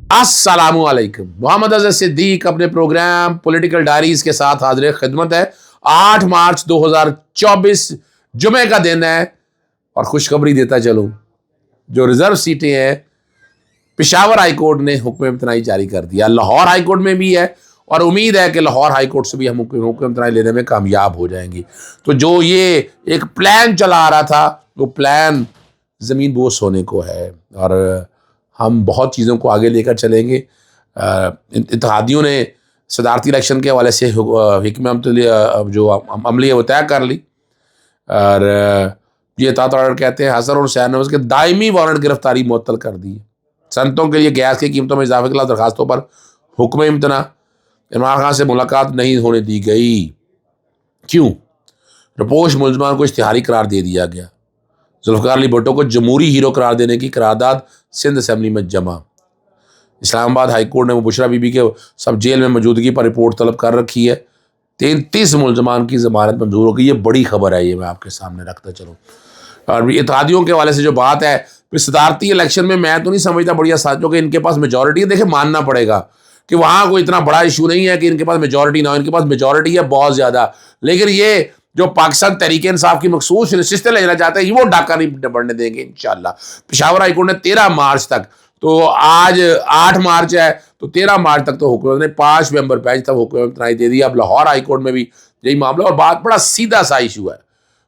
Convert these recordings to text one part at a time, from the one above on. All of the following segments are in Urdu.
السلام علیکم. محمد اظہر صدیق اپنے پروگرام پولیٹیکل ڈائریز کے ساتھ حاضر خدمت ہے. 8 مارچ 2024 جمعے کا دن ہے اور خوشخبری دیتا چلوں، جو ریزرو سیٹیں ہیں پشاور ہائی کورٹ نے حکم امتناعی جاری کر دیا. لاہور ہائی کورٹ میں بھی ہے اور امید ہے کہ لاہور ہائی کورٹ سے بھی ہم حکم امتناعی لینے میں کامیاب ہو جائیں گی. تو جو یہ ایک پلان چلا آ رہا تھا وہ پلان زمین بوس ہونے کو ہے اور ہم بہت چیزوں کو آگے لے کر چلیں گے. اتحادیوں نے صدارتی الیکشن کے حوالے سے حکم جو عملی ہے وہ طے کر لی اور یہ اطاعت آرڈر کہتے ہیں حسن اور حسین نواز کے دائمی وارنٹ گرفتاری معطل کر دی. صنعتوں کے لیے گیس کی قیمتوں میں اضافے کے خلاف درخواستوں پر حکم امتناع. عمران خان سے ملاقات نہیں ہونے دی گئی. کیوں؟ رپوش ملزمان کو اشتہاری قرار دے دیا گیا. ذوالفقار علی بھٹو کو جمہوری ہیرو قرار دینے کی قرارداد سندھ اسمبلی میں جمع. اسلام آباد ہائی کورٹ نے مبشرہ بی بی کے سب جیل میں موجودگی پر رپورٹ طلب کر رکھی ہے. 33 ملزمان کی ضمانت منظور ہو گئی. یہ بڑی خبر ہے، یہ میں آپ کے سامنے رکھتا چلوں. اور اتحادیوں کے حوالے سے جو بات ہے پھر صدارتی الیکشن میں تو نہیں سمجھتا بڑھیا ساتھیوں کہ ان کے پاس میجورٹی ہے. دیکھیں ماننا پڑے گا کہ وہاں کوئی اتنا بڑا ایشو نہیں ہے کہ ان کے پاس میجورٹی نہ ہو. ان کے پاس میجورٹی ہے بہت زیادہ، لیکن یہ جو پاکستان تحریک انصاف کی مخصوص نشستیں لینا چاہتے ہیں وہ ڈاکہ نہیں بڑھنے دیں گے انشاءاللہ. پشاور ہائی کورٹ نے 13 مارچ تک، تو آج 8 مارچ ہے تو 13 مارچ تک تو حکومت نے 5 ممبر بینچ تک حکم امتناعی دے دیا. اب لاہور ہائی کورٹ میں بھی یہی معاملہ، اور بات بڑا سیدھا سا ایشو ہے،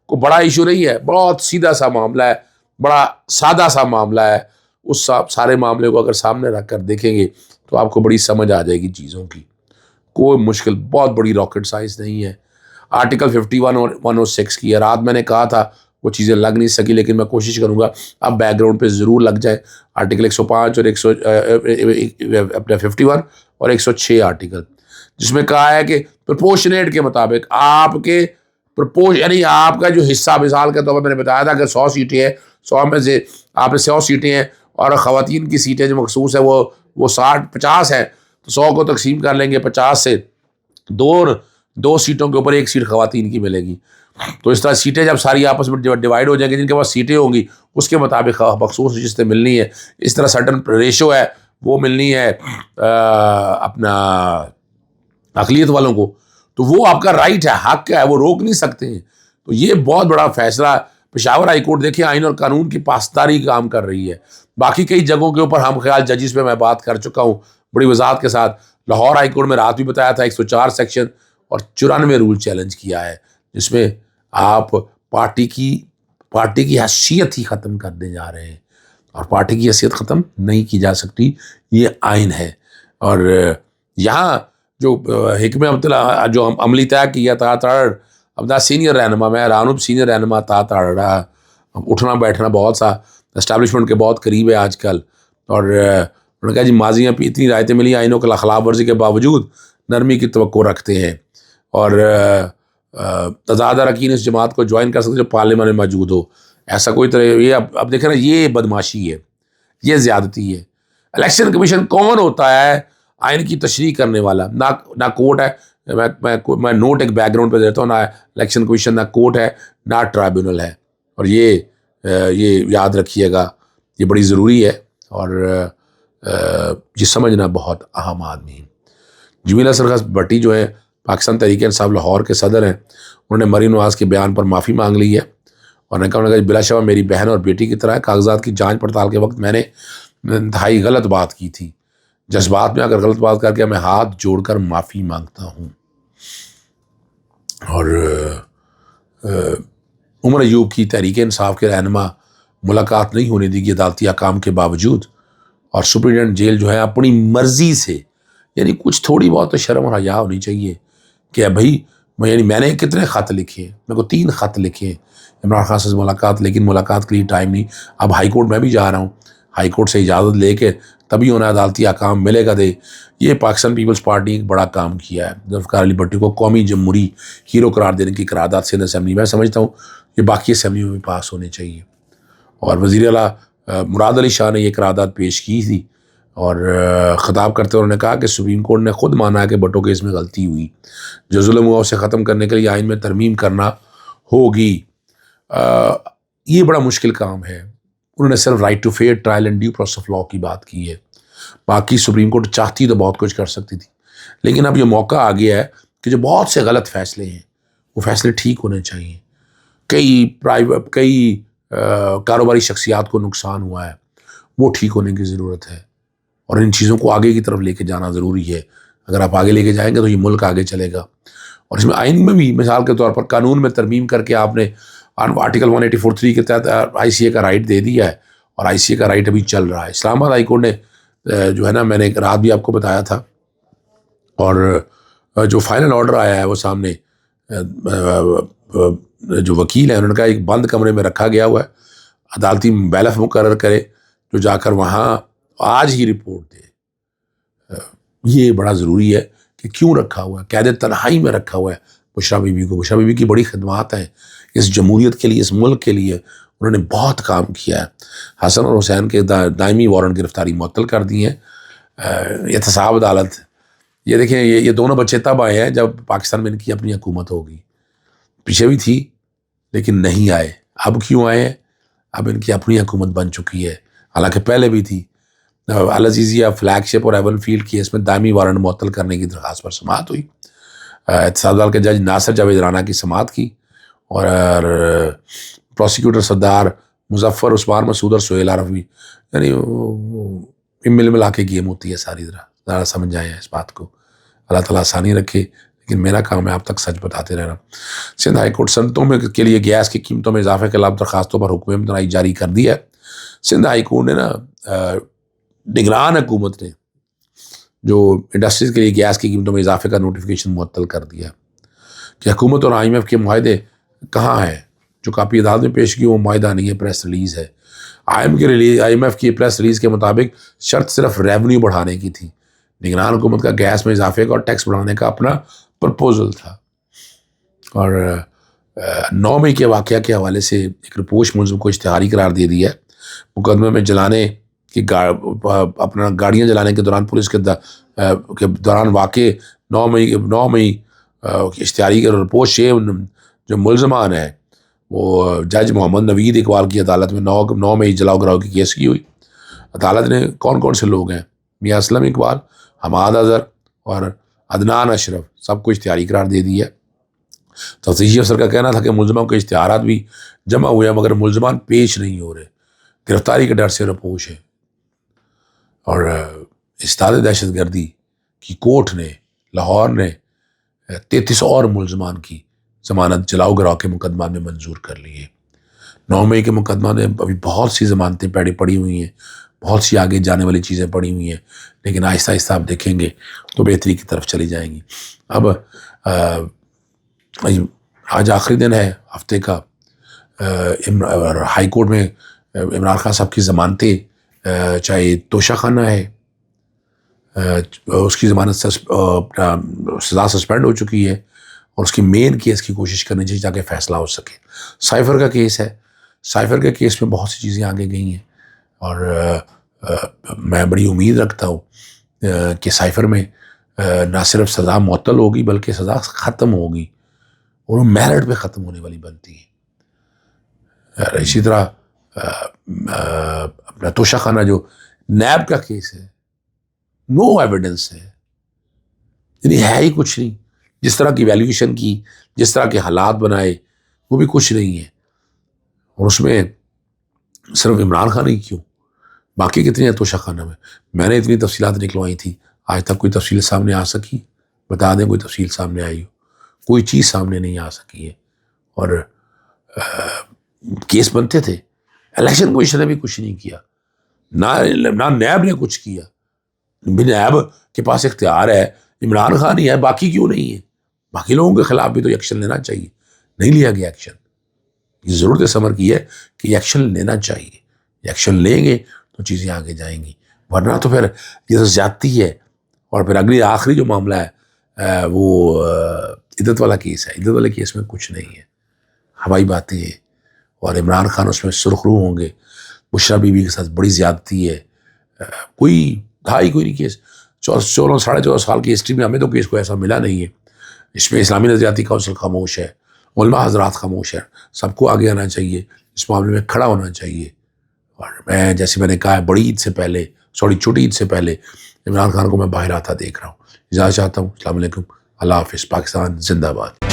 کوئی بڑا ایشو نہیں ہے، بہت سیدھا سا معاملہ ہے، بڑا سادہ سا معاملہ ہے. اس سارے معاملے کو اگر سامنے رکھ کر دیکھیں گے تو آپ کو بڑی سمجھ آ جائے گی چیزوں کی. کوئی مشکل، بہت بڑی راکٹ سائنس نہیں ہے. آرٹیکل 51 اور 106 کی ہے. رات میں نے کہا تھا وہ چیزیں لگ نہیں سکی، لیکن میں کوشش کروں گا اب بیک گراؤنڈ پہ ضرور لگ جائے. آرٹیکل 105 اور 51 اور 106 آرٹیکل، جس میں کہا ہے کہ پرپورشنیٹ کے مطابق آپ کے یعنی آپ کا جو حصہ، مثال کے طور پر میں نے بتایا تھا کہ 100 سیٹیں ہیں، 100 میں سے آپ نے 100 سیٹیں ہیں اور خواتین کی سیٹیں جو مخصوص ہیں وہ 50 ہیں، تو 100 کو تقسیم کر لیں گے 50 سے، دو سیٹوں کے اوپر ایک سیٹ خواتین کی ملے گی. تو اس طرح سیٹیں جب ساری آپس میں ڈیوائیڈ ہو جائیں گی، جن کے پاس سیٹیں ہوں گی اس کے مطابق مخصوص نشستیں ملنی ہے. اس طرح سرٹن ریشو ہے وہ ملنی ہے اپنا اقلیت والوں کو، تو وہ آپ کا رائٹ ہے، حق ہے، وہ روک نہیں سکتے ہیں. تو یہ بہت بڑا فیصلہ پشاور ہائی کورٹ دیکھیں آئین اور قانون کی پاسداری کام کر رہی ہے. باقی کئی جگہوں کے اوپر ہم خیال ججز پہ میں بات کر چکا ہوں بڑی وضاحت کے ساتھ. لاہور ہائی کورٹ میں رات بھی بتایا تھا 104 سیکشن اور 94 رول چیلنج کیا ہے، جس میں آپ پارٹی کی حیثیت ہی ختم کرنے جا رہے ہیں، اور پارٹی کی حیثیت ختم نہیں کی جا سکتی، یہ آئین ہے. اور یہاں جو حکم جو عملی طے کیا تھا اپنا سینئر رہنما، میں رانب سینئر رہنما تھا، اٹھنا بیٹھنا بہت سا اسٹیبلشمنٹ کے بہت قریب ہے آج کل. اور انہوں نے کہا جی ماضی میں اتنی رعایتیں ملی آئینوں کے خلاف ورزی کے باوجود نرمی کی توقع رکھتے ہیں، اور تضاد اراکین اس جماعت کو جوائن کر سکتے جو پارلیمان میں موجود ہو. ایسا کوئی طرح یہ اب دیکھیں نا، یہ بدماشی ہے، یہ زیادتی ہے. الیکشن کمیشن کون ہوتا ہے؟ آئین کی تشریح کرنے والا، نہ کورٹ ہے. میں نوٹ ایک بیک گراؤنڈ پہ دیتا ہوں، نہ الیکشن کمیشن، نہ کورٹ ہے، نہ ٹرائبیونل ہے. اور یہ یاد رکھیے گا، یہ بڑی ضروری ہے، اور یہ سمجھنا بہت اہم آدمی ہے. جمیلہ سرخس بٹی جو ہے پاکستان تحریک انصاف لاہور کے صدر ہیں، انہوں نے مریم نواز کے بیان پر معافی مانگ لی ہے، اور انہوں نے کہا بلا شبہ میری بہن اور بیٹی کی طرح کاغذات کی جانچ پڑتال کے وقت میں نے انتہائی غلط بات کی تھی. جذبات میں اگر غلط بات کر کے میں ہاتھ جوڑ کر معافی مانگتا ہوں. اور عمر ایوب کی تحریک انصاف کے رہنما ملاقات نہیں ہونے دی گئی عدالتی احکام کے باوجود، اور سپرنٹینڈنٹ جیل جو ہے اپنی مرضی سے، یعنی کچھ تھوڑی بہت تو شرم اور حیا ہونی چاہیے کہ بھائی میں نے کتنے خط لکھے، میرے کو 3 خط لکھے عمران خان سے ملاقات، لیکن ملاقات کے لیے ٹائم نہیں. اب ہائی کورٹ میں بھی جا رہا ہوں، ہائی کورٹ سے اجازت لے کے تبھی انہیں عدالتی احکام ملے گا دے. یہ پاکستان پیپلز پارٹی ایک بڑا کام کیا ہے. ذوالفقار علی بھٹو کو قومی جمہوری ہیرو قرار دینے کی قرارداد سندھ اسمبلی میں سمجھتا ہوں یہ باقی اسمبلی میں بھی پاس ہونے چاہیے. اور وزیر اعلیٰ مراد علی شاہ نے یہ قرارداد پیش کی تھی، اور خطاب کرتے ہوئے انہوں نے کہا کہ سپریم کورٹ نے خود مانا ہے کہ بھٹو کے اس میں غلطی ہوئی، جو ظلم ہوا اسے ختم کرنے کے لیے آئین میں ترمیم کرنا ہوگی. یہ بڑا مشکل کام ہے. انہوں نے صرف right to fair trial and due process of law کی بات کی ہے. باقی سپریم کورٹ چاہتی تو بہت کچھ کر سکتی تھی، لیکن اب یہ موقع آ گیا ہے کہ جو بہت سے غلط فیصلے ہیں وہ فیصلے ٹھیک ہونے چاہیے. کئی کاروباری شخصیات کو نقصان ہوا ہے، وہ ٹھیک ہونے کی ضرورت ہے، اور ان چیزوں کو آگے کی طرف لے کے جانا ضروری ہے. اگر آپ آگے لے کے جائیں گے تو یہ ملک آگے چلے گا. اور اس میں آئین میں بھی مثال کے طور پر قانون میں ترمیم کر کے آپ نے آرٹیکل 184(3) کے تحت آئی سی اے کا رائٹ دے دیا ہے، اور آئی سی اے کا رائٹ ابھی چل رہا ہے. اسلام آباد ہائی کورٹ نے جو ہے نا، میں نے ایک رات بھی آپ کو بتایا تھا، اور جو فائنل آرڈر آیا ہے وہ سامنے جو وکیل ہیں انہوں نے کہا ایک بند کمرے میں رکھا گیا ہوا ہے، عدالتی بیلف مقرر کرے جو جا کر وہاں آج ہی رپورٹ دے. یہ بڑا ضروری ہے کہ کیوں رکھا ہوا ہے، قید تنہائی میں رکھا ہوا ہے بشریٰ بی بی کو. بشریٰ بی بی کی بڑی خدمات ہیں اس جمہوریت کے لیے، اس ملک کے لیے، انہوں نے بہت کام کیا ہے. حسن اور حسین کے دائمی وارنٹ گرفتاری معطل کر دی ہیں. احتساب عدالت، یہ دیکھیں یہ دونوں بچے تب آئے ہیں جب پاکستان میں ان کی اپنی حکومت ہوگی. پیچھے بھی تھی لیکن نہیں آئے. اب کیوں آئے ہیں؟ اب ان کی اپنی حکومت بن چکی ہے، حالانکہ پہلے بھی تھی. العزیزیہ فلیگ شپ اور ایون فیلڈ کیس میں دائمی وارنٹ معطل کرنے کی درخواست پر سماعت ہوئی. احتساب عدالت کے جج ناصر جاوید رانا کی سماعت کی، اور پروسیکیوٹر سردار مظفر عثمان مسعود اور سہیل عرفی، یعنی مل ملا کے گیم ہوتی ہے ساری طرح. ذرا سمجھ جائیں اس بات کو. اللہ تعالیٰ آسانی رکھے، لیکن میرا کام ہے آپ تک سچ بتاتے رہنا. سندھ ہائی کورٹ صنعتوں میں کے لیے گیس کی قیمتوں میں اضافے کے خلاف درخواستوں پر حکم امتناعی جاری کر دی ہے. سندھ ہائی کورٹ نے نا نگران حکومت نے جو انڈسٹریز کے لیے گیس کی قیمتوں میں اضافے کا نوٹیفیکیشن معطل کر دیا کہ حکومت اور آئی ایم ایف کے معاہدے کہاں ہیں. جو کاپی عدالت میں پیش کی وہ معاہدہ نہیں ہے، پریس ریلیز ہے. آئی ایم ایف کی پریس ریلیز کے مطابق شرط صرف ریونیو بڑھانے کی تھی. نگران حکومت کا گیس میں اضافے کا اور ٹیکس بڑھانے کا اپنا پرپوزل تھا. اور 9 مئی کے واقعہ کے حوالے سے ایک رپوش ملزم کو اشتہاری قرار دے دیا ہے. مقدمے میں جلانے کی اپنا گاڑیاں جلانے کے دوران پولیس کے دوران واقع 9 مئی اشتہاری کے رپوش جو ملزمان ہیں وہ جج محمد نوید اقبال کی عدالت میں 9 مئی جلاؤ گراؤ کی کیس کی ہوئی. عدالت نے کون کون سے لوگ ہیں، میاں اسلم اقبال، حماد اظہر اور عدنان اشرف، سب کو اشتہاری قرار دے دیا. تفتیشی افسر کا کہنا تھا کہ ملزمان کے اشتہارات بھی جمع ہوئے ہیں مگر ملزمان پیش نہیں ہو رہے، گرفتاری کے ڈر سے رپوش ہے. اور استاد دہشت گردی کی کورٹ نے لاہور نے 33 اور ملزمان کی ضمانت جلاؤ گراؤ کے مقدمہ میں منظور کر لی ہے. 9 مئی کے مقدمہ میں ابھی بہت سی ضمانتیں پڑی ہوئی ہیں، بہت سی آگے جانے والی چیزیں پڑی ہوئی ہیں، لیکن آہستہ آہستہ آپ دیکھیں گے تو بہتری کی طرف چلی جائیں گی. اب آج آخری دن ہے ہفتے کا. ہائی کورٹ میں عمران خان صاحب کی ضمانتیں، چاہے توشہ خانہ ہے اس کی ضمانت سزا سسپینڈ ہو چکی ہے، اور اس کی مین کیس کی کوشش کرنی چاہیے تاکہ فیصلہ ہو سکے. سائفر کا کیس ہے، سائفر کے کیس میں بہت سی چیزیں آگے گئی ہیں، اور میں بڑی امید رکھتا ہوں کہ سائفر میں نہ صرف سزا معطل ہوگی بلکہ سزا ختم ہوگی، اور وہ میرٹ پہ ختم ہونے والی بنتی ہے. اسی طرح اپنا توشہ خانہ جو نیب کا کیس ہے، نو ایویڈنس ہے، یعنی ہے ہی کچھ نہیں. جس طرح کی ویلیویشن کی، جس طرح کے حالات بنائے، وہ بھی کچھ نہیں ہے. اور اس میں صرف عمران خان ہی کیوں، باقی کتنے ہیں توشہ خانہ میں نے اتنی تفصیلات نکلوائی تھی، آج تک کوئی تفصیل سامنے آ سکی؟ بتا دیں کوئی تفصیل سامنے آئی ہو؟ کوئی چیز سامنے نہیں آ سکی ہے. اور کیس بنتے تھے، الیکشن کمیشن نے بھی کچھ نہیں کیا، نہ نیب نے کچھ کیا. نیب کے پاس اختیار ہے، عمران خان ہی ہے، باقی کیوں نہیں ہے؟ باقی لوگوں کے خلاف بھی تو ایکشن لینا چاہیے، نہیں لیا گیا ایکشن. یہ ضرورت اس امر کی ہے کہ ایکشن لینا چاہیے. ایکشن لیں گے تو چیزیں آگے جائیں گی، ورنہ تو پھر یہ تو زیادتی ہے. اور پھر آخری جو معاملہ ہے وہ عدت والا کیس ہے. عدت والے کیس میں کچھ نہیں ہے، ہوائی باتیں ہیں، اور عمران خان اس میں سرخرو ہوں گے. بشریٰ بی بی کے ساتھ بڑی زیادتی ہے. کوئی نہیں کیس 14.5 سال کی ہسٹری میں ہمیں تو کیس کو ایسا ملا نہیں ہے. اس میں اسلامی نظریاتی کونسل خاموش ہے، علماء حضرات خاموش ہے. سب کو آگے آنا چاہیے، اس معاملے میں کھڑا ہونا چاہیے. اور میں جیسے میں نے کہا ہے بڑی عید سے پہلے چھوٹی عید سے پہلے عمران خان کو میں باہر آتا دیکھ رہا ہوں. اجازت چاہتا ہوں. السلام علیکم. اللہ حافظ. پاکستان زندہ باد.